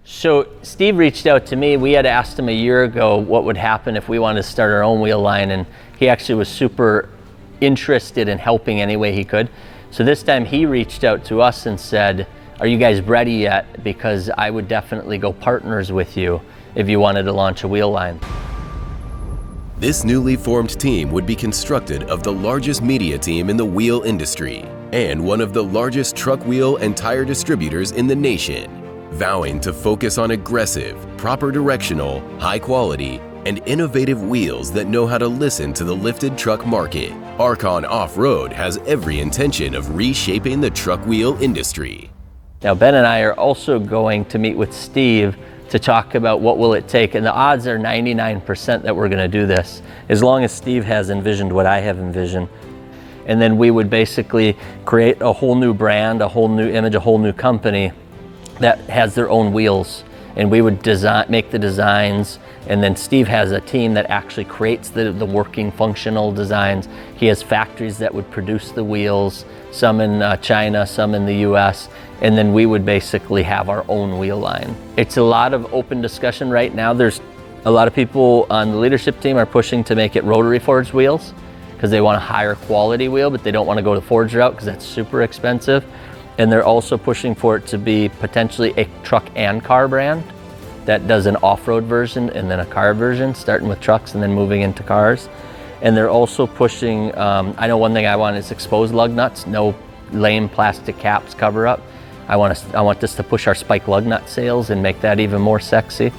So Steve reached out to me. We had asked him a year ago what would happen if we wanted to start our own wheel line, and he actually was super interested in helping any way he could. So this time he reached out to us and said, are you guys ready yet? Because I would definitely go partners with you if you wanted to launch a wheel line. This newly formed team would be constructed of the largest media team in the wheel industry and one of the largest truck wheel and tire distributors in the nation, vowing to focus on aggressive, proper directional, high quality, and innovative wheels that know how to listen to the lifted truck market. ARKON Off-Road has every intention of reshaping the truck wheel industry. Now Ben and I are also going to meet with Steve to talk about what will it take, and the odds are 99% that we're gonna do this, as long as Steve has envisioned what I have envisioned. And then we would basically create a whole new brand, a whole new image, a whole new company that has their own wheels. And we would make the designs, and then Steve has a team that actually creates the working functional designs. He has factories that would produce the wheels, some in China, some in the US, and then we would basically have our own wheel line. It's a lot of open discussion right now. There's a lot of people on the leadership team are pushing to make it rotary forged wheels because they want a higher quality wheel, but they don't want to go the forged route because that's super expensive. And they're also pushing for it to be potentially a truck and car brand that does an off-road version and then a car version, starting with trucks and then moving into cars. And they're also pushing, I know one thing I want is exposed lug nuts, no lame plastic caps cover up. I want this to push our spike lug nut sales and make that even more sexy.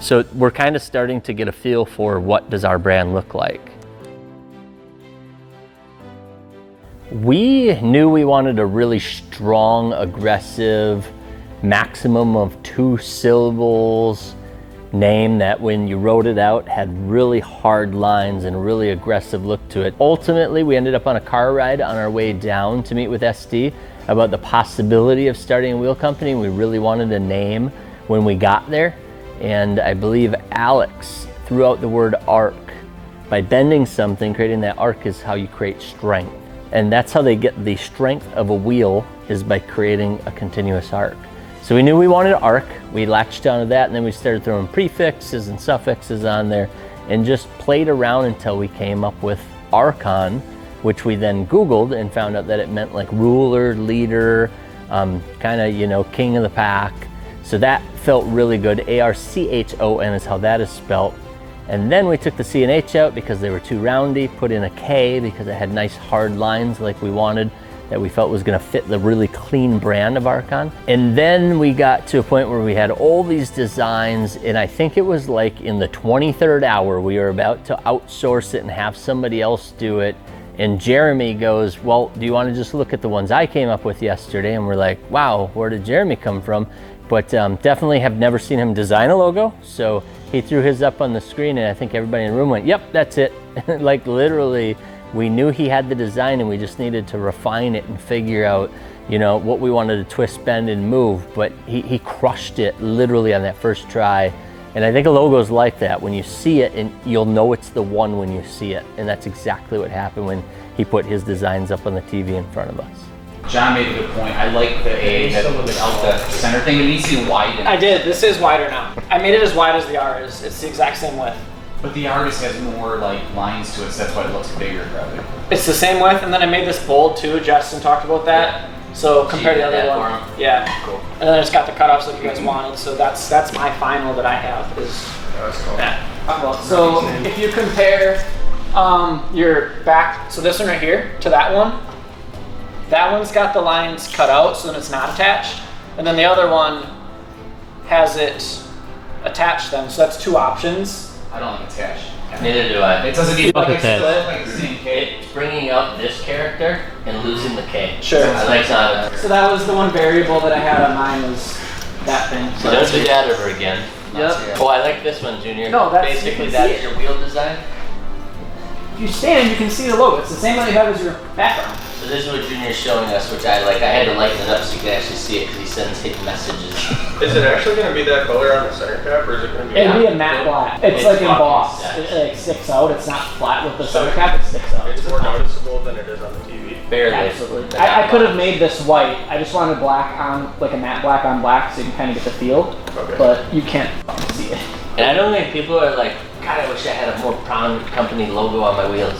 So we're kind of starting to get a feel for what does our brand look like. We knew we wanted a really strong, aggressive, maximum of 2 syllables name that when you wrote it out had really hard lines and a really aggressive look to it. Ultimately, we ended up on a car ride on our way down to meet with SD about the possibility of starting a wheel company. We really wanted a name when we got there. And I believe Alex threw out the word arc. By bending something, creating that arc is how you create strength. And that's how they get the strength of a wheel, is by creating a continuous arc. So we knew we wanted an arc. We latched onto that, and then we started throwing prefixes and suffixes on there and just played around until we came up with ARKON, which we then Googled and found out that it meant like ruler, leader, kind of, you know, king of the pack. So that felt really good. ARKON is how that is spelt. And then we took the C and H out because they were too roundy, put in a K because it had nice hard lines like we wanted, that we felt was gonna fit the really clean brand of ARKON. And then we got to a point where we had all these designs, and I think it was like in the 23rd hour, we were about to outsource it and have somebody else do it. And Jeremy goes, well, do you wanna just look at the ones I came up with yesterday? And we're like, wow, where did Jeremy come from? But definitely have never seen him design a logo. So he threw his up on the screen, and I think everybody in the room went, yep, that's it. Like literally, we knew he had the design, and we just needed to refine it and figure out, you know, what we wanted to twist, bend, and move. But he crushed it literally on that first try. And I think a logo is like that. When you see it, and you'll know it's the one when you see it. And that's exactly what happened when he put his designs up on the TV in front of us. John made a good point. I like the A that without the center thing. It needs to be widened. I did. This is wider now. I made it as wide as the R is. It's the exact same width. But the R just has more like lines to it, so that's why it looks bigger, probably. It's the same width, and then I made this bold too. Justin talked about that. Yeah. So compared to the other one, yeah. Cool. And then I just got the cutoffs that you guys wanted. So that's my final that I have is that. So if you compare your back, so this one right here to that one's got the lines cut out, so then it's not attached. And then the other one has it attached then, so that's 2 options. I don't like attached. Neither do I. It doesn't need like it's like the same K. It's bringing out this character and losing the K. Sure. I like that. So that was the one variable that I had on mine, was that thing. So don't do that ever again. Yep. Oh, I like this one, Junior. No, that's basically that's your wheel design. If you stand, you can see the logo. It's the same one you have as your background. So this is what Junior's showing us, which I like. I had to lighten it up so you can actually see it because he sends hidden messages. Is it actually going to be that color on the center cap, or is it going to be? It'll be a matte black. It's like embossed. It like sticks out. It's not flat with the center cap. It sticks out. It's more noticeable than it is on the TV. Barely. Absolutely. I could have made this white. I just wanted black on, like a matte black on black, so you can kind of get the feel. Okay. But you can't see it. And I don't think people are like, God, I wish I had a more prominent company logo on my wheels.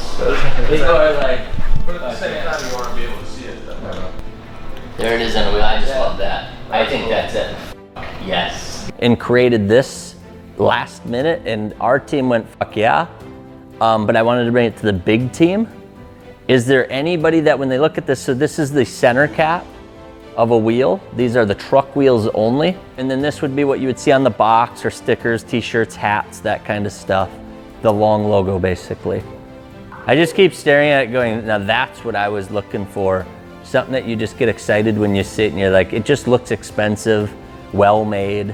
People are like, but at the same time, you want to be able to see it. There it is on the wheel. I just love that. I think that's it. Yes. And created this last minute, and our team went, fuck yeah. But I wanted to bring it to the big team. Is there anybody that when they look at this, so this is the center cap of a wheel. These are the truck wheels only. And then this would be what you would see on the box or stickers, t-shirts, hats, that kind of stuff. The long logo, basically. I just keep staring at it going, now that's what I was looking for. Something that you just get excited when you see it and you're like, it just looks expensive, well made.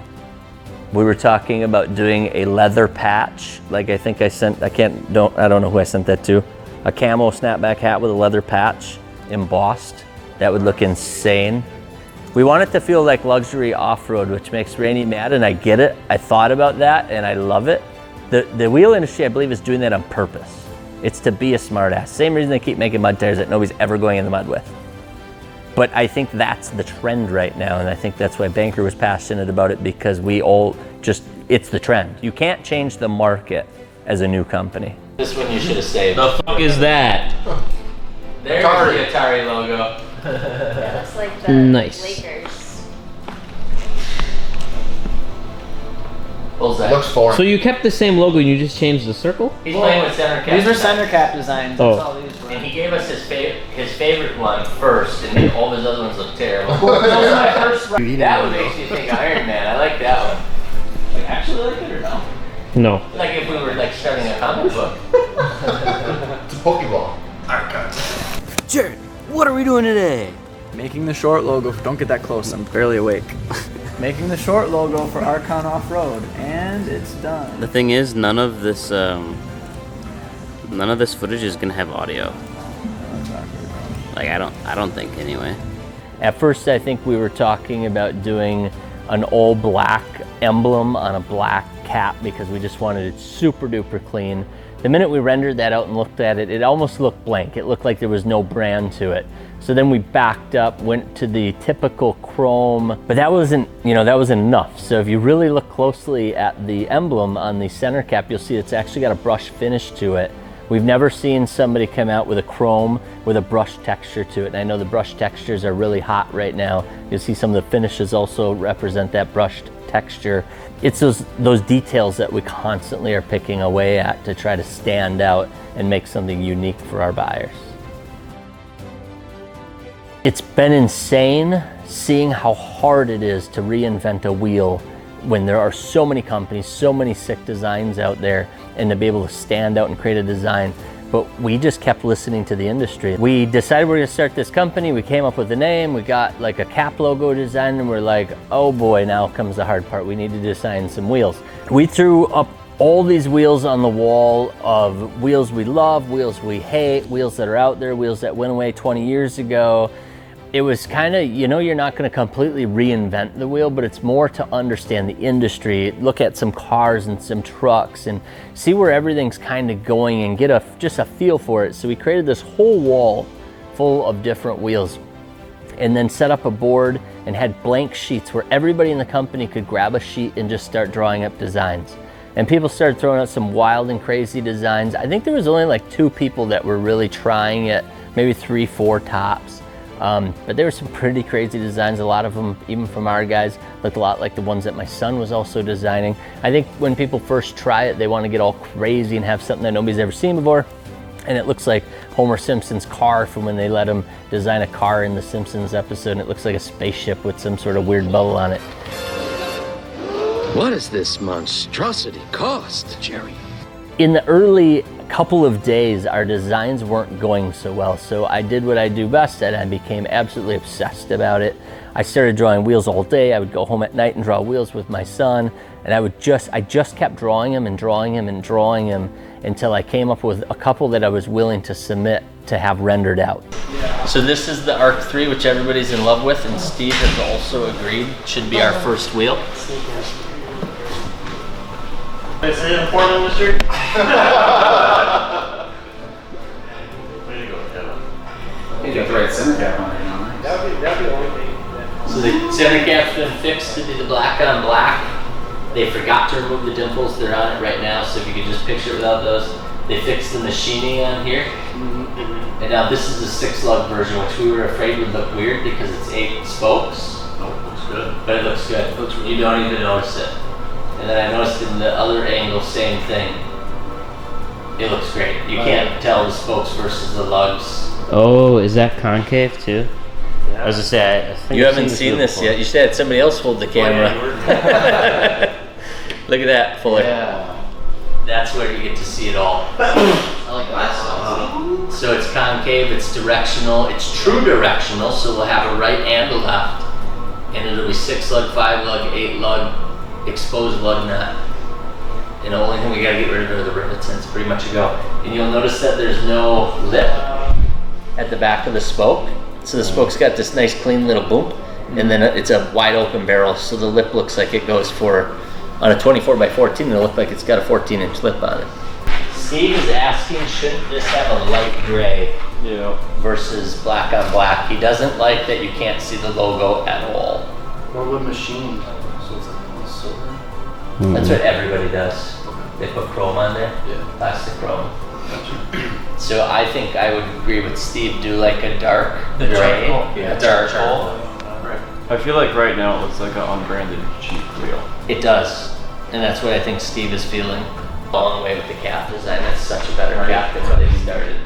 We were talking about doing a leather patch. Like I think I sent, I don't know who I sent that to. A camo snapback hat with a leather patch embossed. That would look insane. We want it to feel like luxury off-road, which makes Rainey mad, and I get it. I thought about that, and I love it. The wheel industry, I believe, is doing that on purpose. It's to be a smartass. Same reason they keep making mud tires that nobody's ever going in the mud with. But I think that's the trend right now, and I think that's why Banker was passionate about it, because we all just, it's the trend. You can't change the market as a new company. This one you should have saved. The fuck is that? There's the Atari logo. It looks like the Lakers. Bullseye. Looks foreign. So you kept the same logo and you just changed the circle? He's playing with center cap. These are center cap designs. Oh. That's all these were. And he gave us his favorite one first, and then all his other ones look terrible. Those are my first. That one makes me think Iron Man. I like that one. Like, actually like it or no? No. Like if we were like starting a comic book. It's a Pokeball. Jared, what are we doing today? Making the short logo. Don't get that close. I'm barely awake. Making the short logo for ARKON Off-ROAD, and it's done. The thing is, none of this footage is gonna have audio. Like I don't think anyway. At first, I think we were talking about doing an all black emblem on a black cap because we just wanted it super duper clean. The minute we rendered that out and looked at it, it almost looked blank. It looked like there was no brand to it. So then we backed up, went to the typical chrome, but that wasn't enough. So if you really look closely at the emblem on the center cap, you'll see it's actually got a brush finish to it. We've never seen somebody come out with a chrome with a brush texture to it. And I know the brush textures are really hot right now. You'll see some of the finishes also represent that brushed texture. It's those details that we constantly are picking away at to try to stand out and make something unique for our buyers. It's been insane seeing how hard it is to reinvent a wheel when there are so many companies, so many sick designs out there, and to be able to stand out and create a design. But we just kept listening to the industry. We decided we're gonna start this company. We came up with a name. We got like a cap logo design, and we're like, oh boy, now comes the hard part. We need to design some wheels. We threw up all these wheels on the wall of wheels we love, wheels we hate, wheels that are out there, wheels that went away 20 years ago. It was kind of, you're not going to completely reinvent the wheel, but it's more to understand the industry, look at some cars and some trucks and see where everything's kind of going and get just a feel for it. So we created this whole wall full of different wheels and then set up a board and had blank sheets where everybody in the company could grab a sheet and just start drawing up designs. And people started throwing out some wild and crazy designs. I think there was only like 2 people that were really trying it, maybe 3, 4 tops. But there were some pretty crazy designs. A lot of them, even from our guys, looked a lot like the ones that my son was also designing. I think when people first try it, they want to get all crazy and have something that nobody's ever seen before. And it looks like Homer Simpson's car from when they let him design a car in the Simpsons episode. And it looks like a spaceship with some sort of weird bubble on it. What does this monstrosity cost, Jerry? In the early couple of days, our designs weren't going so well. So I did what I do best and I became absolutely obsessed about it. I started drawing wheels all day. I would go home at night and draw wheels with my son. And I just kept drawing him and drawing him and drawing him until I came up with a couple that I was willing to submit to have rendered out. So this is the ARK 3, which everybody's in love with, and Steve has also agreed should be our first wheel. Is it in porn industry? Way to go, Kevin. You got the right center cap on there now, nice. That'd be the only thing. So the center cap's been fixed to be the black on black. They forgot to remove the dimples. They're on it right now, so if you could just picture it without those. They fixed the machining on here. And now this is the 6-lug version, which we were afraid would look weird because it's 8 spokes. Oh, looks good. But it looks good. It looks really You don't even notice it. And then I noticed in the other angle, same thing. It looks great. You can't tell the spokes versus the lugs. Oh, is that concave too? I was gonna say, I think You I've haven't seen this before. yet. You should have had somebody else hold the camera. Look at that, Fuller. Yeah. That's where you get to see it all. I like that. So it's concave, it's directional, it's true directional, so we'll have a right and a left. And it'll be 6-lug, 5-lug, 8-lug, exposed lug nut. And the only thing we gotta get rid of are the rivets, and it's pretty much a go. And you'll notice that there's no lip at the back of the spoke. So the spoke's got this nice clean little boom, and then it's a wide open barrel, so the lip looks like it goes for, on a 24x14, it'll look like it's got a 14-inch lip on it. Steve is asking, shouldn't this have a light gray versus black on black? He doesn't like that you can't see the logo at all. Or wood machine. So it's like silver. That's what everybody does. They put chrome on there, plastic chrome. So I think I would agree with Steve, do like a dark gray. Yeah, dark charcoal. Right. I feel like right now it looks like an unbranded cheap wheel. It does, and that's what I think Steve is feeling. Along the way with the cap design, that's such a better cap than what they started.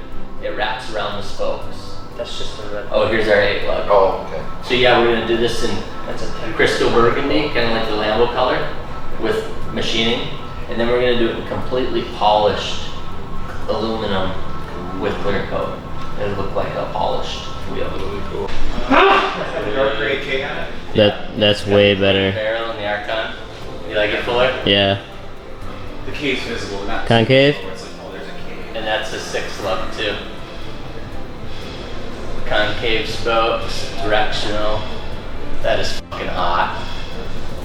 It wraps around the spokes. That's just the red. Oh, here's our 8-lug. Oh, okay. So yeah, we're gonna do this in crystal burgundy, kind of like the Lambo color, with machining, and then we're gonna do it in completely polished aluminum with clear coat. It'll look like a polished wheel. Really cool. Dark gray K on it. That's way better. Barrel and the Arkon. You like it, Fuller? Yeah. The K is visible, not Concave? where it's like, oh, there's a K. And that's a 6-lug too. Concave spokes, directional. That is fucking hot.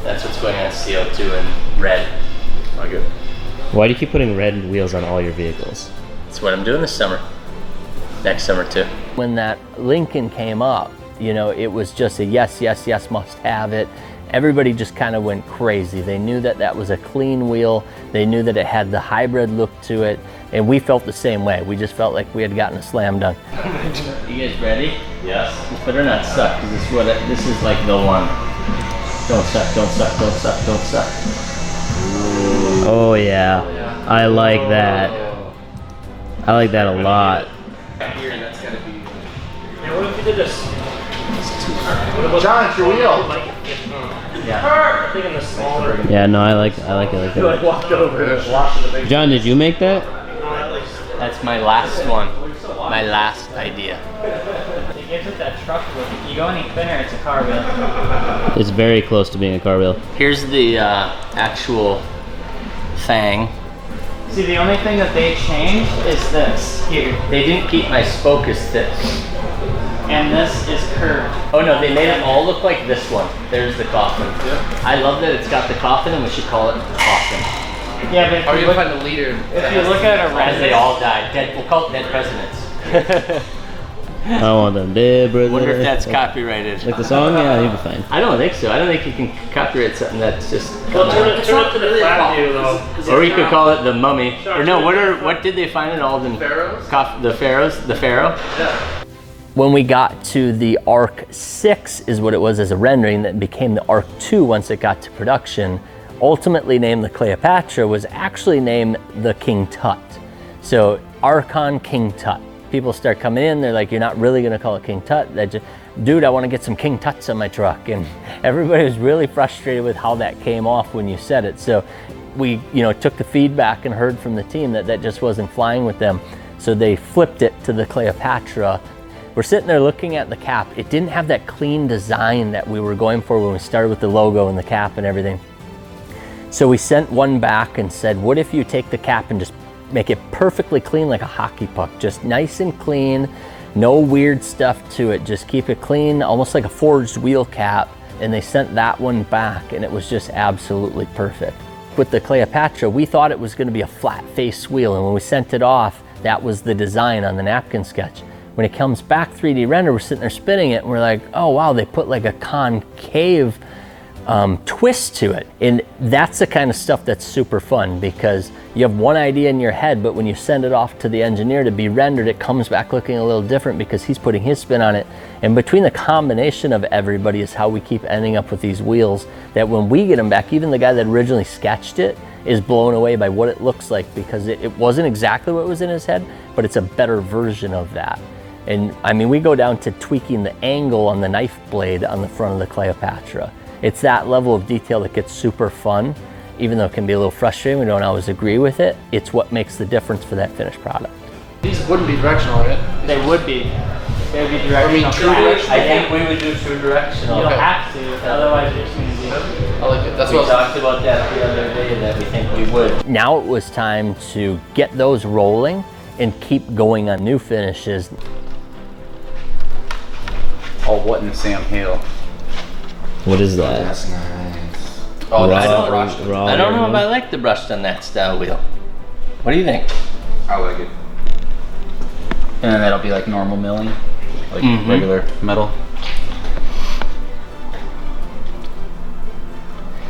That's what's going on CO2 in red. Like it. Why do you keep putting red wheels on all your vehicles? That's what I'm doing this summer. Next summer too. When that Lincoln came up, you know, it was just a yes, yes, yes, must have it. Everybody just kind of went crazy. They knew that that was a clean wheel. They knew that it had the hybrid look to it. And we felt the same way. We just felt like we had gotten a slam dunk. You guys ready? Yes. This better not suck, because this is like the one. Don't suck, don't suck, don't suck, don't suck. Oh yeah. I like that. I like that a lot. Here, and that's gotta be. Yeah, what if you did this? John, it's your wheel. Yeah. I'm thinking the smaller. Yeah, no, I like it like You like that. walked over and washed the big. John, did you make that? That's my last one. My last idea. You get with that truck with you go any thinner, it's a car wheel. It's very close to being a car wheel. Here's the actual fang. See, the only thing that they changed is this here, They didn't keep my spoke as thick. and this is curved. Oh no, they made it all look like this one. There's the coffin. I love that it's got the coffin, and we should call it coffin. Yeah, but How are if you you gonna look, find the leader? if you look at a As they render, all died. We'll call it dead presidents. I want them dead, brother. Wonder if that's copyrighted. Like the song? Yeah, you'll be fine. I don't think so. I don't think you can copyright something that's just. well, turn it to the flat view though. Or you could call it the mummy. Or no, what did they find in Alden? Pharaohs? The pharaohs? The pharaoh? Yeah. When we got to the Ark 6 is what it was as a rendering that became the Ark 2 once it got to production. Ultimately named the Cleopatra, was actually named the King Tut. So Arkon King Tut. People start coming in, they're like, you're not really gonna call it King Tut. They just, dude, I wanna get some King Tuts on my truck. And everybody was really frustrated with how that came off when you said it. So we took the feedback and heard from the team that that just wasn't flying with them. So they flipped it to the Cleopatra. We're sitting there looking at the cap. It didn't have that clean design that we were going for when we started with the logo and the cap and everything. So we sent one back and said, what if you take the cap and just make it perfectly clean like a hockey puck, just nice and clean, no weird stuff to it, just keep it clean, almost like a forged wheel cap. And they sent that one back and it was just absolutely perfect. With the Cleopatra, we thought it was gonna be a flat face wheel, and when we sent it off, that was the design on the napkin sketch. When it comes back 3D render, we're sitting there spinning it and we're like, oh wow, they put like a concave twist to it. And that's the kind of stuff that's super fun, because you have one idea in your head, but when you send it off to the engineer to be rendered, it comes back looking a little different because he's putting his spin on it. And between the combination of everybody is how we keep ending up with these wheels that when we get them back, even the guy that originally sketched it is blown away by what it looks like, because it wasn't exactly what was in his head, but it's a better version of that. And I mean, we go down to tweaking the angle on the knife blade on the front of the Cleopatra. It's that level of detail that gets super fun, even though it can be a little frustrating. We don't always agree with it. It's what makes the difference for that finished product. These wouldn't be directional, right? They would be. They would be directional. True directional. I think we would do true directional. You don't have to, otherwise you're just going to do. I like it. That's We what talked about that the other day, that we think we would. Now it was time to get those rolling and keep going on new finishes. Oh, what in Sam Hill? What is that? That's nice. Oh, Raw- that's not brushed. raw I don't know if aluminum? I like the brushed on that style wheel. What do you think? I like it. And then that'll be like normal milling, like regular metal.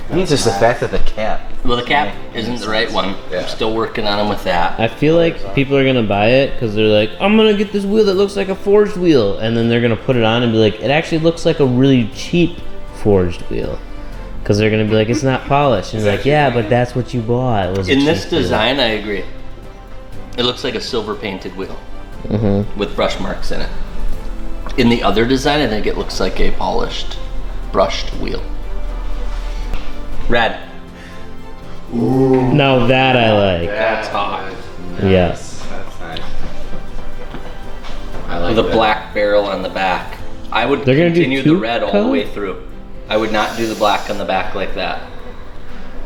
I think it's just the fact that the cap. Well, the cap isn't the right one. Yeah. I'm still working on them with that. I feel like people are gonna buy it because they're like, I'm gonna get this wheel that looks like a forged wheel, and then they're gonna put it on and be like, it actually looks like a really cheap forged wheel, because they're gonna be like, it's not polished, and like, yeah, but that's what you bought. Was a In this cheap wheel. design, I agree. It looks like a silver painted wheel Mm-hmm. with brush marks in it. In the other design, I think it looks like a polished, brushed wheel. Red. Now that I like. That's hot. Yes. That's nice. I like With a that. black barrel on the back. I would They're gonna do continue the two red all the color? way through. I would not do the black on the back like that,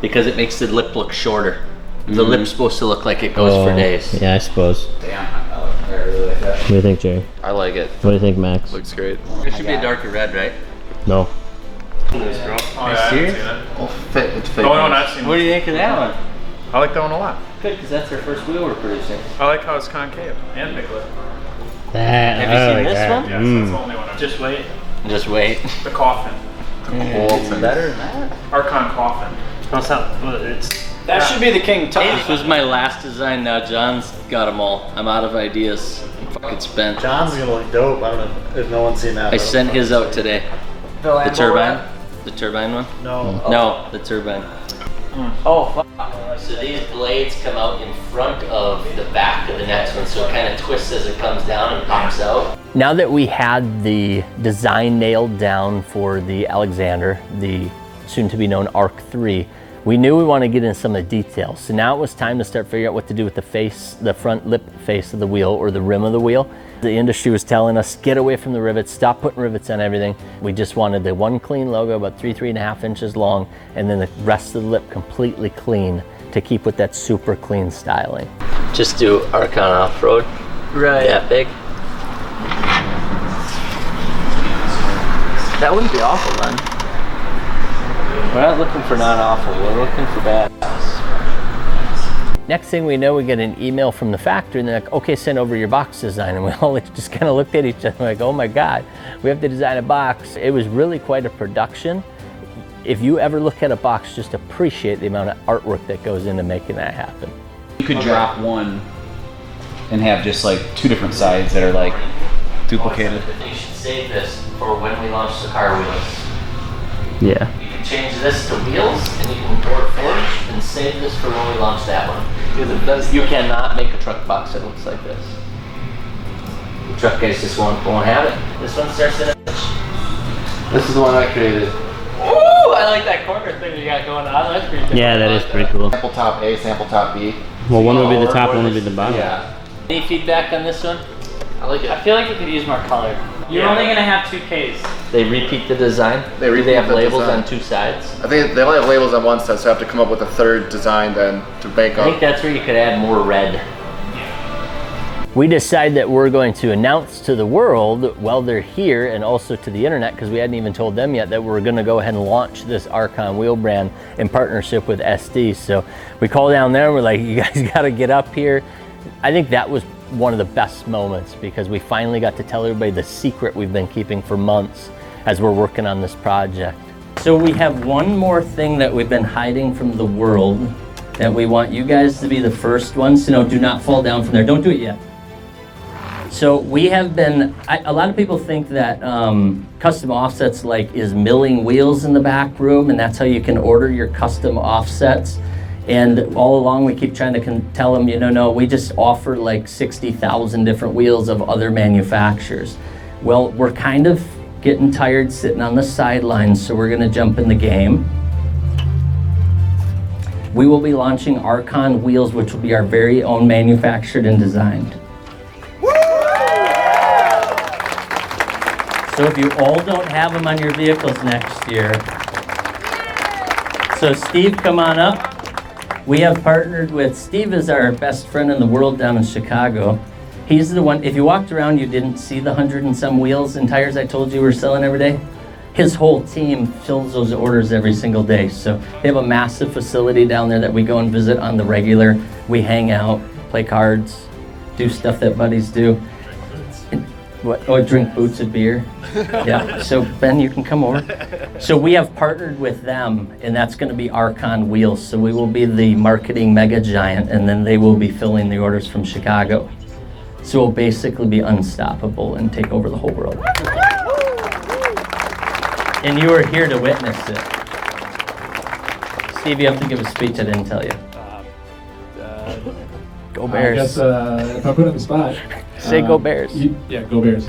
because it makes the lip look shorter. The lip's supposed to look like it goes for days. Yeah, I suppose. Damn, I really like that. What do you think, Jerry? I like it. What do you think, Max? Looks great. It should be a darker red, right? No. Oh, yeah, I haven't seen it. Oh, fit. It's fit. The only one I've seen. What do you think of that one? I like that one a lot. Good, because that's our first wheel we're producing. I like how it's concave and piglet. That. Have you I seen like this that. one? Yes, that's the only one. Just wait. Just wait. The coffin. It's better than that. Archon coffin. That should be the king Hey, top. this was my last design. Now John's got them all. I'm out of ideas. I'm fucking spent. John's gonna look dope. I don't know if no one's seen that. I sent his out today. The turbine? The turbine one? No. No, the turbine. Oh, fuck. So these blades come out in front of the back of the next one, so it kind of twists as it comes down and pops out. Now that we had the design nailed down for the Alexander, the soon-to-be known Arc 3, we knew we wanted to get into some of the details. So now it was time to start figuring out what to do with the face, the front lip face of the wheel, or the rim of the wheel. The industry was telling us, get away from the rivets, stop putting rivets on everything. We just wanted the one clean logo, about 3.5 inches long, and then the rest of the lip completely clean to keep with that super clean styling. Just do ARKON Off-ROAD. Right. That big. That wouldn't be awful then. We're not looking for not awful, we're looking for badass. Next thing we know, we get an email from the factory and they're like, okay, send over your box design. And we all just kind of looked at each other like, oh my God, we have to design a box. It was really quite a production. If you ever look at a box, just appreciate the amount of artwork that goes into making that happen. You could drop one and have just like two different sides that are like duplicated. You should save this for when we launch the car wheels. Yeah. You can change this to wheels and you can pour it forged and save this for when we launch that one. You cannot make a truck box that looks like this. The truck guys just won't have it. This one starts in a... This is the one I created. Ooh, I like that corner thing you got going on. That's pretty cool. Yeah, that is pretty cool. Sample top A, sample top B. Well, one would be the top, one would be the bottom. Yeah. Any feedback on this one? I like it. I feel like you could use more color. You're only gonna have 2 Ks. They repeat the design? They Do repeat they have the labels design. on 2 sides? I think they only have labels on one side, so I have to come up with a third design then to make I think up. that's where you could add more red. We decided that we're going to announce to the world while they're here, and also to the internet, because we hadn't even told them yet, that we're going to go ahead and launch this ARKON wheel brand in partnership with SD. So we called down there and we're like, you guys got to get up here. I think that was one of the best moments because we finally got to tell everybody the secret we've been keeping for months as we're working on this project. So we have one more thing that we've been hiding from the world that we want you guys to be the first ones to know. Do not fall down from there. Don't do it yet. So we have been, a lot of people think that custom offsets like is milling wheels in the back room, and that's how you can order your custom offsets. And all along we keep trying to tell them, no, we just offer like 60,000 different wheels of other manufacturers. Well, we're kind of getting tired sitting on the sidelines, so we're gonna jump in the game. We will be launching ARKON wheels, which will be our very own manufactured and designed. So if you all don't have them on your vehicles next year, so Steve, come on up. We have partnered with, Steve is our best friend in the world down in Chicago. He's the one, if you walked around, you didn't see the 100 and some wheels and tires I told you we're selling every day. His whole team fills those orders every single day. So they have a massive facility down there that we go and visit on the regular. We hang out, play cards, do stuff that buddies do. What? Oh, drink boots of beer. Yeah, so Ben, you can come over. So we have partnered with them, and that's gonna be ARKON wheels. So we will be the marketing mega giant, and then they will be filling the orders from Chicago. So we'll basically be unstoppable and take over the whole world. And you are here to witness it. Steve, you have to give a speech I didn't tell you. Go Bears. I guess if I put it in the spot. Say go Bears. Yeah, go Bears.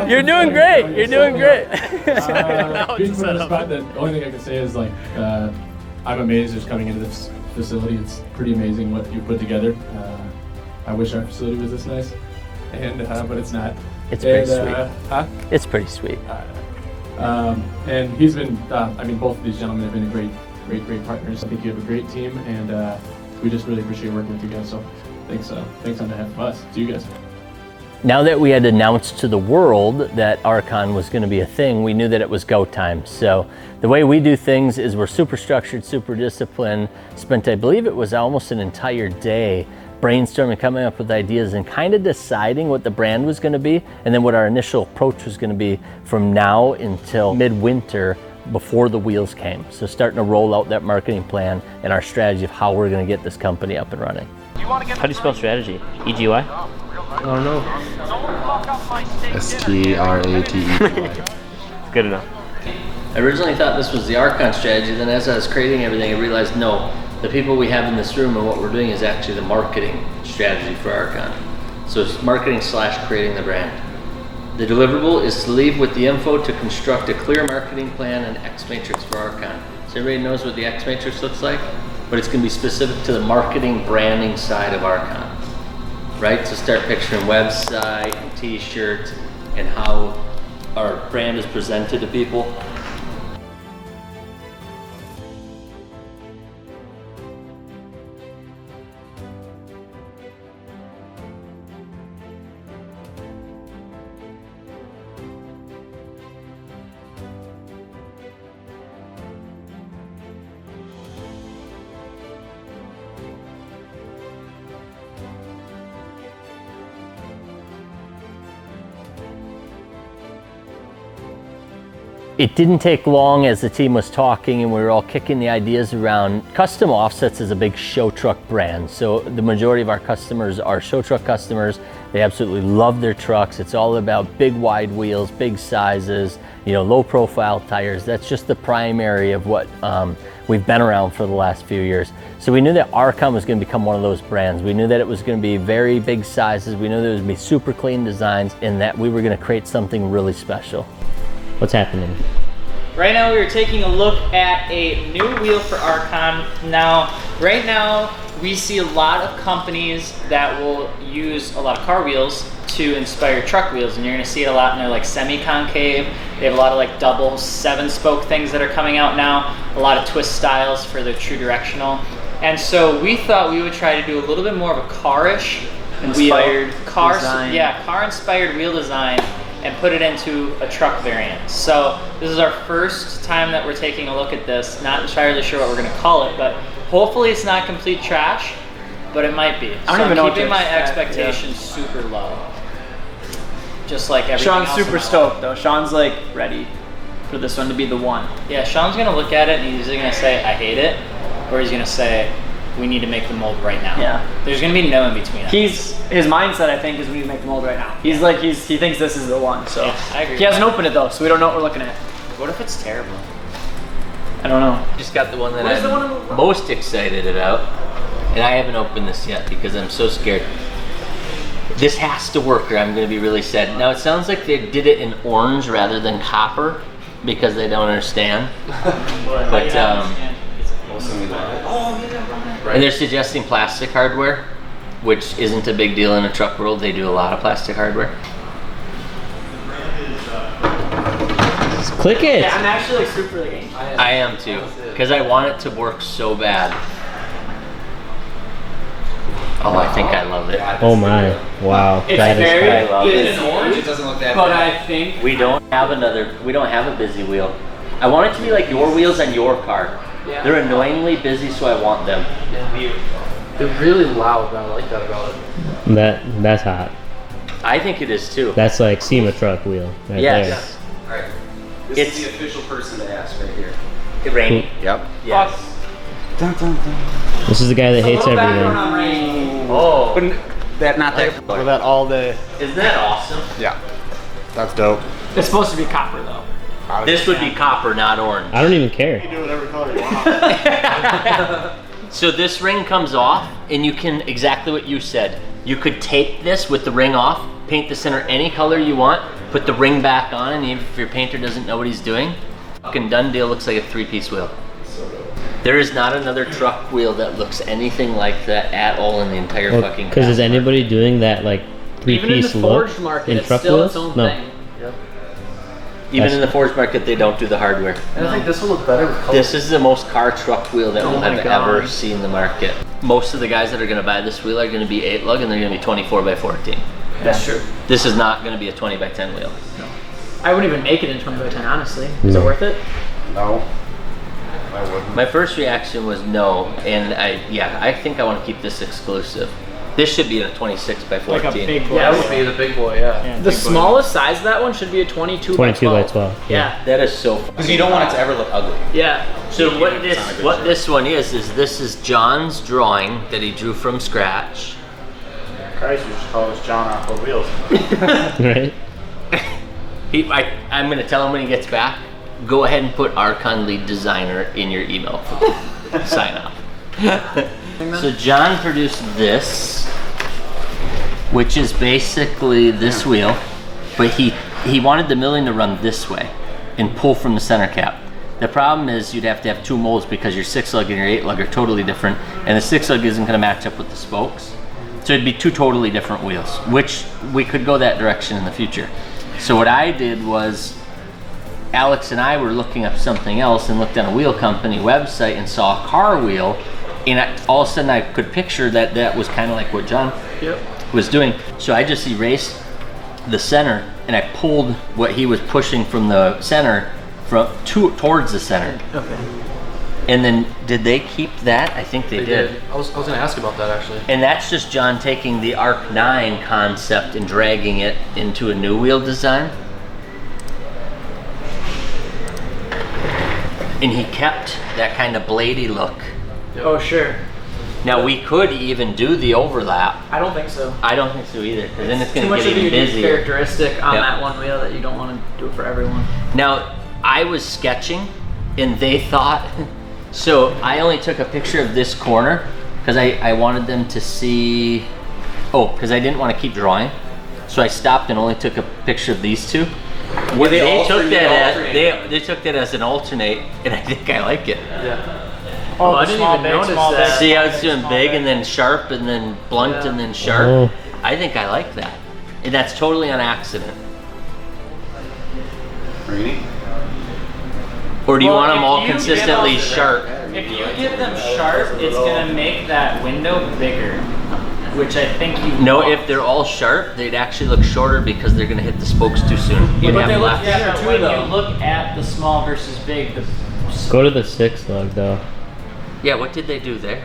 You're doing great. You're doing great. Being put in the spot, the only thing I can say is like, I'm amazed just coming into this facility. It's pretty amazing what you put together. I wish our facility was this nice, and but it's not. It's pretty sweet. Huh? It's pretty sweet. And he's been, both of these gentlemen have been great partners. I think you have a great team, and we just really appreciate working with you guys. So thanks on behalf of us to you guys. Now that we had announced to the world that ARKON was going to be a thing, we knew that it was go time. So the way we do things is we're super structured, super disciplined. Spent, I believe it was almost an entire day brainstorming, coming up with ideas, and kind of deciding what the brand was going to be, and then what our initial approach was going to be from now until midwinter before the wheels came. So starting to roll out that marketing plan and our strategy of how we're going to get this company up and running. How do you spell strategy? EGY? I don't know. STRATE. Good enough. I originally thought this was the ARKON strategy, then as I was creating everything, I realized no, the people we have in this room and what we're doing is actually the marketing strategy for ARKON. So it's marketing / creating the brand. The deliverable is to leave with the info to construct a clear marketing plan and X matrix for ARKON. So everybody knows what the X matrix looks like, but it's going to be specific to the marketing branding side of ARKON. Right? So start picturing website, t-shirts, and how our brand is presented to people. It didn't take long as the team was talking and we were all kicking the ideas around. Custom Offsets is a big show truck brand. So the majority of our customers are show truck customers. They absolutely love their trucks. It's all about big wide wheels, big sizes, low profile tires. That's just the primary of what we've been around for the last few years. So we knew that ARKON was going to become one of those brands. We knew that it was going to be very big sizes. We knew there was going to be super clean designs and that we were going to create something really special. What's happening? Right now we are taking a look at a new wheel for ARKON. Now, right now we see a lot of companies that will use a lot of car wheels to inspire truck wheels, and you're gonna see it a lot in their like semi-concave. They have a lot of like double 7-spoke things that are coming out now, a lot of twist styles for their true directional. And so we thought we would try to do a little bit more of a car-ish inspired wheel. design. Yeah, car-inspired wheel design. and put it into a truck variant. So this is our first time that we're taking a look at this. Not entirely sure what we're going to call it, but hopefully it's not complete trash, but it might be. I don't even know I'm what to keeping my expect, expectations super low. Just like everything Sean's else super stoked though. Sean's like ready for this one to be the one. Yeah, Sean's going to look at it and he's either going to say, I hate it, or he's going to say, we need to make the mold right now. Yeah. There's going to be no in between. His mindset, I think, is we need to make the mold right now. He's like, he thinks this is the one. So Yeah, I agree. he hasn't opened it though, so we don't know what we're looking at. What if it's terrible? I don't know. Just got the one that What is the one I'm most excited about, and I haven't opened this yet because I'm so scared. This has to work or I'm going to be really sad. Now it sounds like they did it in orange rather than copper because they don't understand. But and they're suggesting plastic hardware, which isn't a big deal in a truck world. They do a lot of plastic hardware. Just click it. Yeah, I'm actually like super like anxious. I am too, because I want it to work so bad. Oh, I think I love it. Oh my! Wow, It's that is very I love Even it. in orange, it doesn't look that But bad. I think We don't have a busy wheel. I want it to be like your wheels on your car. Yeah. They're annoyingly busy, so I want them. They're really loud, and I like that about it. That's hot. I think it is too. That's like SEMA truck wheel right Yes. Alright. This It's- is the official person to ask right here. Rainy. Yep. Yes. there. This is the guy that hates everything. Oh. That not that. Look at that all day. Isn't that awesome? Yeah. That's dope. it's supposed to be copper though. This would be copper, not orange. I don't even care. do whatever color you want. So this ring comes off, and you can, exactly what you said, you could tape this with the ring off, paint the center any color you want, put the ring back on, and even if your painter doesn't know what he's doing, fucking done deal. Looks like a 3-piece wheel. There is not another truck wheel that looks anything like that at all in the entire fucking Because is class. anybody doing that like Even in the 3-piece look forged market, in it's truck still wheels? its own No. thing. Even in the forged market, they don't do the hardware. And I think this will look better with color. This is the most car truck wheel that will my have God. ever seen the market. Most of the guys that are going to buy this wheel are going to be 8-lug, and they're going to be 24x14. That's true. This is not going to be a 20x10 wheel. I wouldn't even make it in 20x10, honestly. Is it No. worth it? No. I wouldn't. My first reaction was no, and I think I want to keep this exclusive. This should be a 26x14. Like a big boy. That would be the big boy, yeah. The smallest size of that one should be a 22 by 22x12. Yeah. That is so fun. Because you don't want it to ever look ugly. Yeah. So what this one is this is John's drawing that he drew from scratch. Christ, you just call this John off the wheels. Right? I'm going to tell him when he gets back, go ahead and put Arkon lead designer in your email. Sign off. So John produced this, which is basically this wheel, but he wanted the milling to run this way and pull from the center cap. The problem is you'd have to have 2 molds because your 6-lug and your 8-lug are totally different, and the 6-lug isn't going to match up with the spokes. So it'd be 2 totally different wheels, which we could go that direction in the future. So what I did was, Alex and I were looking up something else and looked on a wheel company website and saw a car wheel, and all of a sudden I could picture that was kind of like what John was doing. So I just erased the center and I pulled what he was pushing from the center towards the center. Okay. And then did they keep that? I think they did. I was going to ask about that actually. And that's just John taking the Arc 9 concept and dragging it into a new wheel design. And he kept that kind of bladey look. Oh, sure. Now we could even do the overlap. I don't think so. I don't think so either, because then it's Too going to much get of a even unique busier. characteristic on Yep. that one wheel that you don't want to do it for everyone. Now, I was sketching, and they thought, so I only took a picture of this corner, because I wanted them to see, because I didn't want to keep drawing. So I stopped and only took a picture of these two. Were they They took that as an alternate, and I think I like it. Yeah. Oh, I didn't even notice that. See how it's doing big and then sharp and then blunt and then sharp? Oh. I think I like that. And that's totally on accident. Really? Or do you want them if all you consistently give them- sharp? If you give them sharp, it's gonna make that window bigger. which I think you No, want. if they're all sharp, they'd actually look shorter because they're gonna hit the spokes too soon. Yeah, You'd but have they look less- better too, when you look at the small versus big. Go to the 6 lug though. Yeah, what did they do there?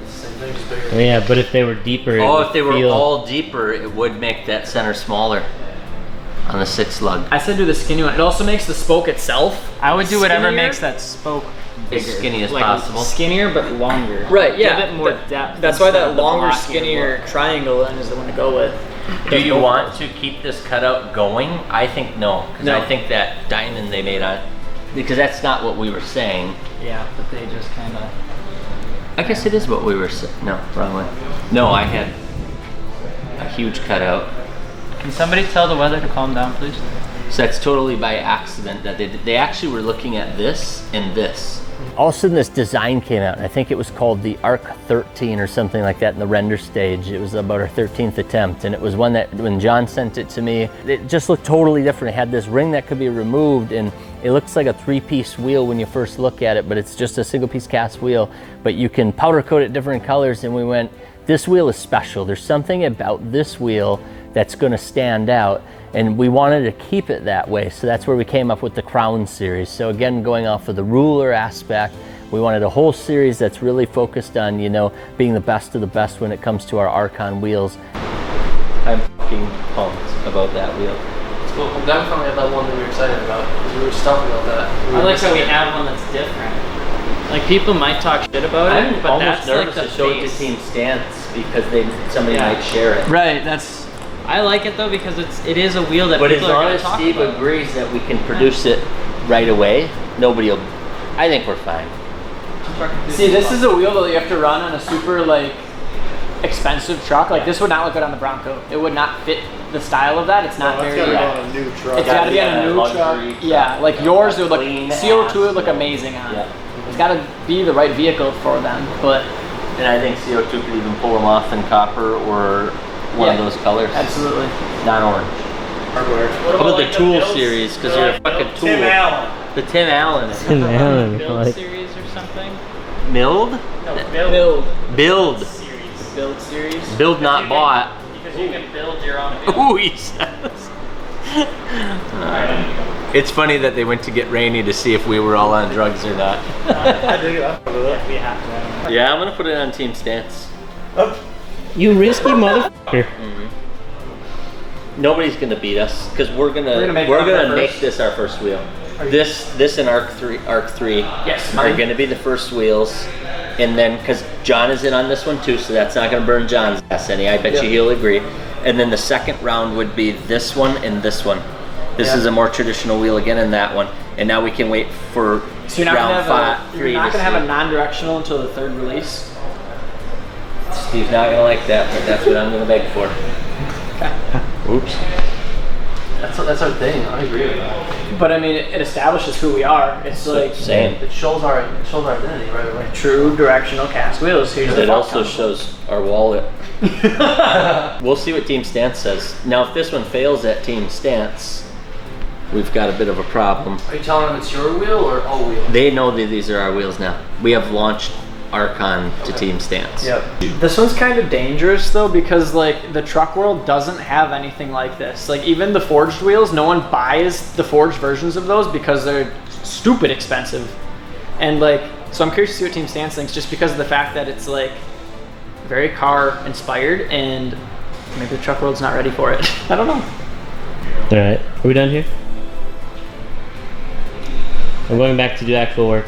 Same thing, just bigger. Oh, yeah, but if they were deeper, Oh, it if they were feel... all deeper, it would make that center smaller on the 6 lug. I said do the skinny one. It also makes the spoke itself. I would do whatever skinnier. makes that spoke bigger. As skinny as like possible. Skinnier but longer. Right, yeah. Give it more depth. That's why instead that of the longer, blockier skinnier triangle then is the one to go with. Do you want to keep this cutout going? I think no, because No. I think that diamond they made on, because that's not what we were saying. Yeah, but they just kind of. I guess it is what we were saying. No, wrong one. No, I had a huge cutout. Can somebody tell the weather to calm down, please? So that's totally by accident that they actually were looking at this and this. All of a sudden this design came out, and I think it was called the ARK 13 or something like that in the render stage. It was about our 13th attempt, and it was one that when John sent it to me, it just looked totally different. It had this ring that could be removed, and it looks like a 3-piece wheel when you first look at it, but it's just a single piece cast wheel. But you can powder coat it different colors, and we went, this wheel is special. There's something about this wheel that's gonna stand out, and we wanted to keep it that way. So that's where we came up with the Crown series. So again, going off of the ruler aspect, we wanted a whole series that's really focused on, you know, being the best of the best when it comes to our Arkon wheels. I'm fucking pumped about that wheel. Well, we definitely have that one that we were excited about. We were stumping on that. I like how we have one that's different. Like people might talk shit about it, but that's like the to show it to base. Team Stance because somebody might share it. Right, that's. I like it though because it is a wheel that But as people are long going as to talk Steve about. agrees that we can produce it right away, nobody will. I think we're fine. See, this is a wheel that you have to run on a super like expensive truck. Like this would not look good on the Bronco. It would not fit the style of that. It's not very. It's gotta be on a new truck. It's got to be on a new truck. Yeah, like yours, it would look CO2 would look amazing on. Yeah. It's got to be the right vehicle for them, but. And I think CO2 could even pull them off in copper or one of those colors. Absolutely. Not orange. Hardware. How about the Tool series? Because you're a fucking Tool. Tim Allen. The Tim Allen. Tim Allen, Build like... series or something. Milled? No, build. Build. Series. Build series. Build not bought. Because you can build your own build. Ooh, he says. It's funny that they went to get Rainey to see if we were all on drugs or not. I dig it. Yeah, we have to. Yeah, I'm gonna put it on Team Stance. You risky motherfucker. Nobody's gonna beat us because we're gonna make this our first wheel. This and Ark 3 Yes, are gonna be the first wheels, and then because John is in on this one too, so that's not gonna burn John's ass any. I bet you he'll agree. And then the second round would be this one and this one. This is a more traditional wheel again, and that one. And now we can wait for So you're not round you're not gonna have a non-directional until the third release. Steve's not gonna like that, but that's what I'm gonna beg for. Oops. That's our thing. I agree with that. But I mean, it establishes who we are. It's like Same. It shows our identity right away. true directional cast wheels. Here's But the it fuck also com. shows our wallet. We'll see what Team Stance says. Now, if this one fails at Team Stance, we've got a bit of a problem. Are you telling them it's your wheel or all wheel? They know that these are our wheels now. We have launched Arkon to Team Stance. Yep. This one's kind of dangerous though because like the truck world doesn't have anything like this. Like even the forged wheels, no one buys the forged versions of those because they're stupid expensive. And like, so I'm curious to see what Team Stance thinks just because of the fact that it's like very car inspired and maybe the truck world's not ready for it. I don't know. All right, are we done here? I'm going back to do actual work.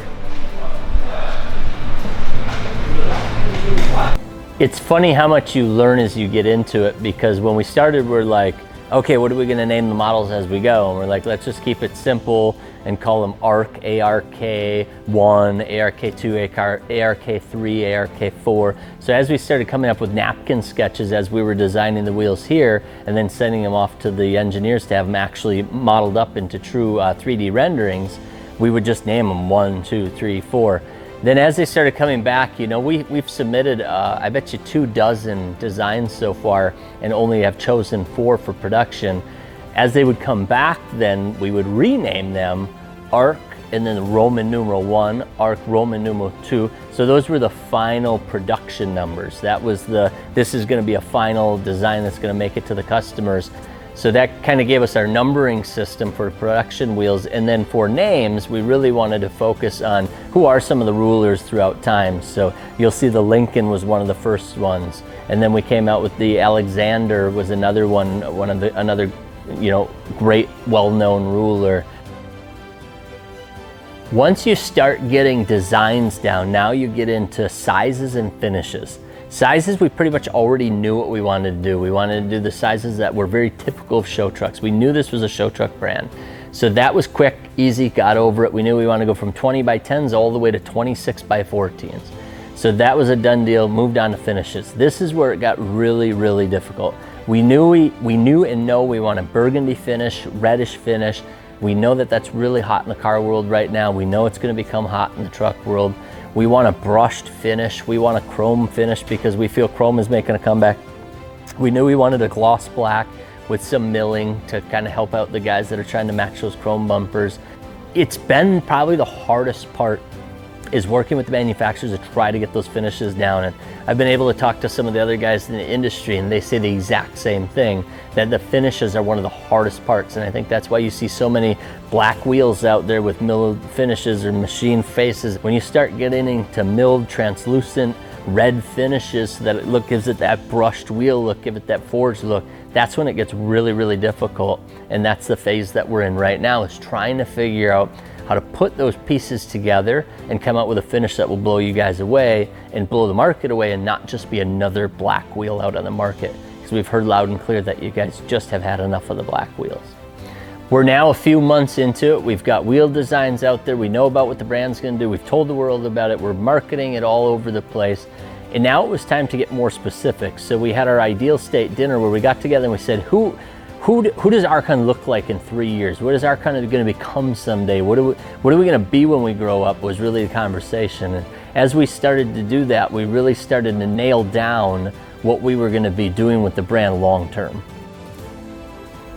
It's funny how much you learn as you get into it because when we started, we're like, okay, what are we going to name the models as we go? And we're like, let's just keep it simple and call them ARK, ARK1, ARK2, ARK3, ARK4. So as we started coming up with napkin sketches as we were designing the wheels here and then sending them off to the engineers to have them actually modeled up into true 3D renderings, we would just name them 1, 2, 3, 4. Then as they started coming back, you know, we've submitted, I bet you 24 designs so far and only have chosen 4 for production. As they would come back, then we would rename them ARK and then the Roman numeral 1, ARK Roman numeral 2. So those were the final production numbers. That was this is gonna be a final design that's gonna make it to the customers. So that kind of gave us our numbering system for production wheels. And then for names, we really wanted to focus on who are some of the rulers throughout time. So you'll see the Lincoln was one of the first ones. And then we came out with the Alexander was another one, another, you know, great well-known ruler. Once you start getting designs down, now you get into sizes and finishes. Sizes, we pretty much already knew what we wanted to do. We wanted to do the sizes that were very typical of show trucks. We knew this was a show truck brand. So that was quick, easy, got over it. We knew we wanted to go from 20 by 10s all the way to 26 by 14s. So that was a done deal, moved on to finishes. This is where it got really, really difficult. We knew and know we want a burgundy finish, reddish finish. We know that that's really hot in the car world right now. We know it's gonna become hot in the truck world. We want a brushed finish. We want a chrome finish because we feel chrome is making a comeback. We knew we wanted a gloss black with some milling to kind of help out the guys that are trying to match those chrome bumpers. It's been probably the hardest part is working with the manufacturers to try to get those finishes down. And I've been able to talk to some of the other guys in the industry and they say the exact same thing, that the finishes are one of the hardest parts. And I think that's why you see so many black wheels out there with milled finishes or machine faces. When you start getting into milled, translucent, red finishes so that it gives it that brushed wheel look, give it that forged look, that's when it gets really, really difficult. And that's the phase that we're in right now, is trying to figure out how to put those pieces together and come out with a finish that will blow you guys away and blow the market away and not just be another black wheel out on the market. Because we've heard loud and clear that you guys just have had enough of the black wheels. We're now a few months into it. We've got wheel designs out there. We know about what the brand's gonna do. We've told the world about it. We're marketing it all over the place. And now it was time to get more specific. So we had our ideal state dinner where we got together and we said, who does ARKON look like in 3 years? What is ARKON going to become someday? What are we going to be when we grow up was really the conversation. And as we started to do that, we really started to nail down what we were going to be doing with the brand long term.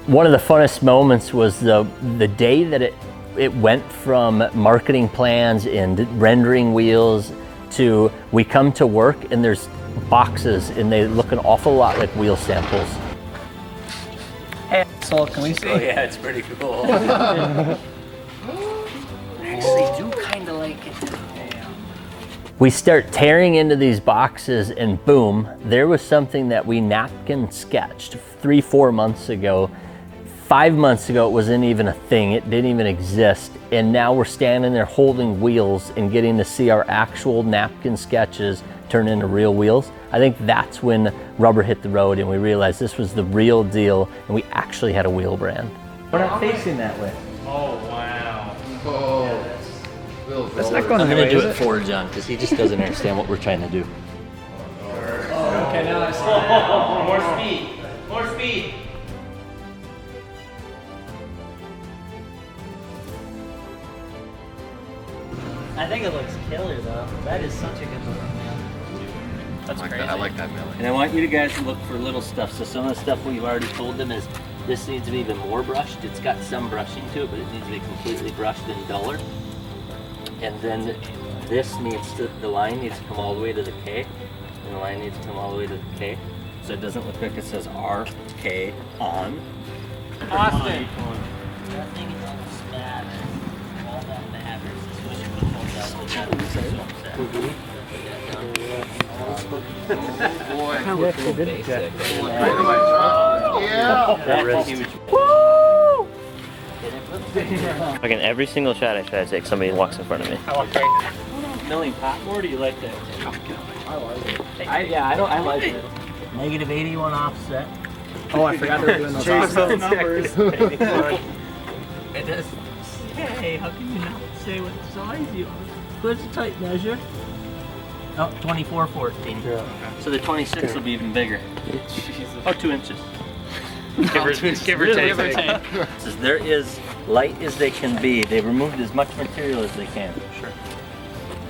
One of the funnest moments was the day that it went from marketing plans and rendering wheels to we come to work and there's boxes and they look an awful lot like wheel samples. Hey, so can we see? Oh yeah, it's pretty cool. I actually do kind of like it. We start tearing into these boxes and boom, there was something that we napkin sketched 3-4 months ago. 5 months ago, it wasn't even a thing. It didn't even exist. And now we're standing there holding wheels and getting to see our actual napkin sketches turn into real wheels. I think that's when rubber hit the road and we realized this was the real deal and we actually had a wheel brand. We're not facing that way. Oh, wow. Oh. Yeah, that's not going I'm to going to do it for John because he just doesn't understand what we're trying to do. Okay, now I see. More speed. More speed. I think it looks killer though. That is such a good look, man. That's crazy. I like that milling. And I want you guys to look for little stuff. So some of the stuff we've already told them is this needs to be even more brushed. It's got some brushing to it, but it needs to be completely brushed and duller. And then this needs to, the line needs to come all the way to the K, and the line needs to come all the way to the K. So it doesn't look like it says RK on. Austin. That thing is all bad. All that matters. Woo! Like in every single shot I try to take, somebody walks in front of me. I walk right. Milling pot more, do you like that? I like it. I like it. Negative 81 offset. Oh, I forgot they were doing those offset numbers. It does. Hey, how can you not say what size you are? What's the type measure? Oh, 2414. Yeah. So the 26 will be even bigger. Oh, 2 inches. Give or take. They're as light as they can be. They removed as much material as they can. Sure.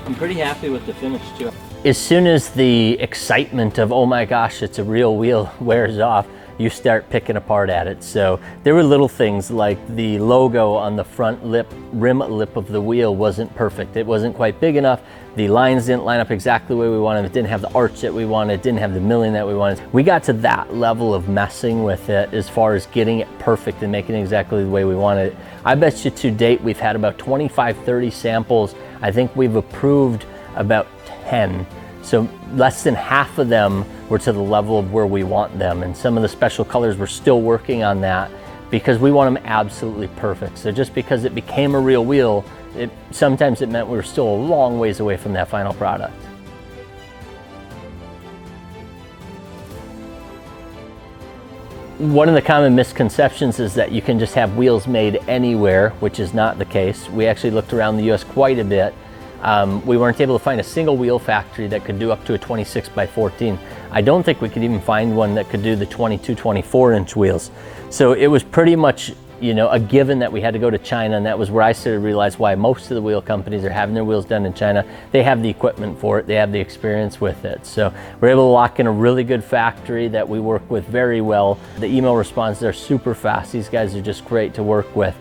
I'm pretty happy with the finish too. As soon as the excitement of, oh my gosh, it's a real wheel wears off, you start picking apart at it. So there were little things like the logo on the front rim lip of the wheel wasn't perfect. It wasn't quite big enough. The lines didn't line up exactly the way we wanted. It didn't have the arch that we wanted. It didn't have the milling that we wanted. We got to that level of messing with it as far as getting it perfect and making it exactly the way we wanted it. I bet you to date we've had about 25, 30 samples. I think we've approved about 10. So less than half of them were to the level of where we want them. And some of the special colors, we're still working on that because we want them absolutely perfect. So just because it became a real wheel, sometimes it meant we were still a long ways away from that final product. One of the common misconceptions is that you can just have wheels made anywhere, which is not the case. We actually looked around the US quite a bit. We weren't able to find a single wheel factory that could do up to a 26 by 14. I don't think we could even find one that could do the 22, 24 inch wheels. So it was pretty much, you know, a given that we had to go to China, and that was where I started to realize why most of the wheel companies are having their wheels done in China. They have the equipment for it, they have the experience with it. So we're able to lock in a really good factory that we work with very well. The email responses are super fast. These guys are just great to work with.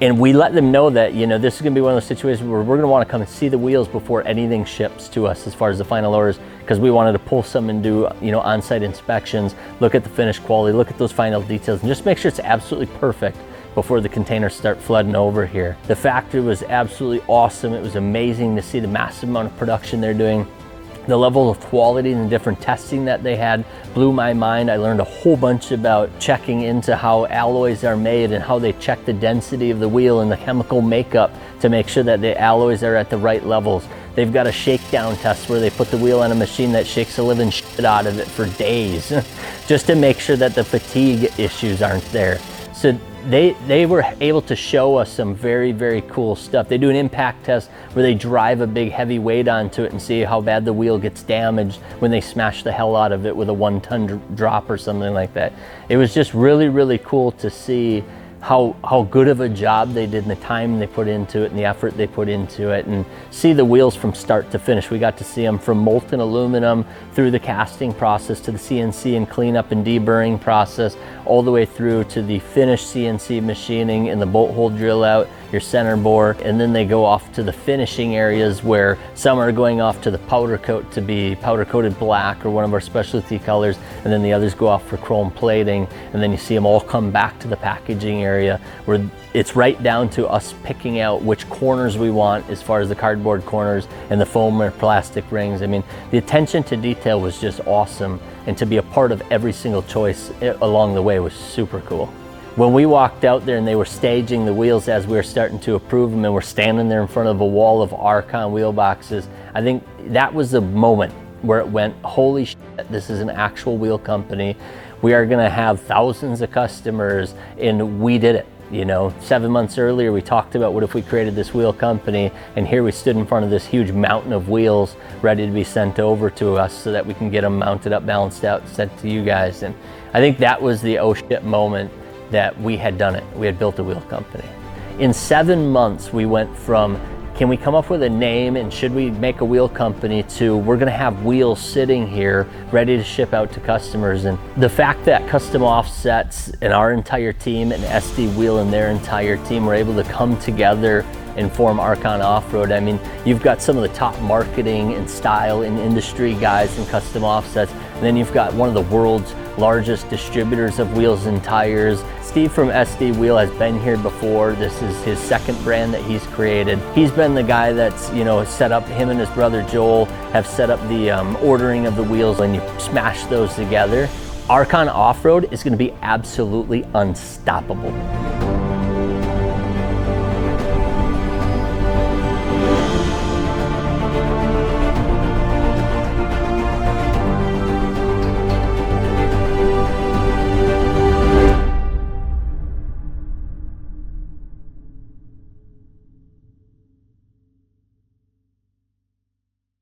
And we let them know that, you know, this is gonna be one of those situations where we're gonna wanna come and see the wheels before anything ships to us as far as the final orders, because we wanted to pull some and do, you know, on-site inspections, look at the finished quality, look at those final details, and just make sure it's absolutely perfect before the containers start flooding over here. The factory was absolutely awesome. It was amazing to see the massive amount of production they're doing. The level of quality and the different testing that they had blew my mind. I learned a whole bunch about checking into how alloys are made and how they check the density of the wheel and the chemical makeup to make sure that the alloys are at the right levels. They've got a shakedown test where they put the wheel on a machine that shakes the living shit out of it for days just to make sure that the fatigue issues aren't there. So they were able to show us some very, very cool stuff. They do an impact test where they drive a big heavy weight onto it and see how bad the wheel gets damaged when they smash the hell out of it with a 1-ton drop or something like that. It was just really, really cool to see how good of a job they did and the time they put into it and the effort they put into it, and see the wheels from start to finish. We got to see them from molten aluminum through the casting process to the CNC and cleanup and deburring process, all the way through to the finished CNC machining and the bolt hole drill out, your center bore, and then they go off to the finishing areas where some are going off to the powder coat to be powder coated black or one of our specialty colors, and then the others go off for chrome plating, and then you see them all come back to the packaging area where it's right down to us picking out which corners we want as far as the cardboard corners and the foam or plastic rings. I mean, the attention to detail was just awesome, and to be a part of every single choice along the way was super cool. When we walked out there and they were staging the wheels as we were starting to approve them, and we're standing there in front of a wall of ARKON wheel boxes, I think that was the moment where it went, holy shit, this is an actual wheel company. We are gonna have thousands of customers, and we did it. You know, 7 months earlier, we talked about what if we created this wheel company, and here we stood in front of this huge mountain of wheels ready to be sent over to us so that we can get them mounted up, balanced out, sent to you guys. And I think that was the oh shit moment that we had done it. We had built a wheel company. In 7 months, we went from, can we come up with a name and should we make a wheel company, to we're gonna have wheels sitting here ready to ship out to customers. And the fact that Custom Offsets and our entire team and SD Wheel and their entire team were able to come together and form ARKON Off-Road. I mean, you've got some of the top marketing and style and industry guys in Custom Offsets, and then you've got one of the world's largest distributors of wheels and tires. Steve from SD Wheel has been here before. This is his second brand that he's created. He's been the guy that's, you know, set up, him and his brother Joel have set up the ordering of the wheels, and you smash those together. ARKON Off-Road is gonna be absolutely unstoppable.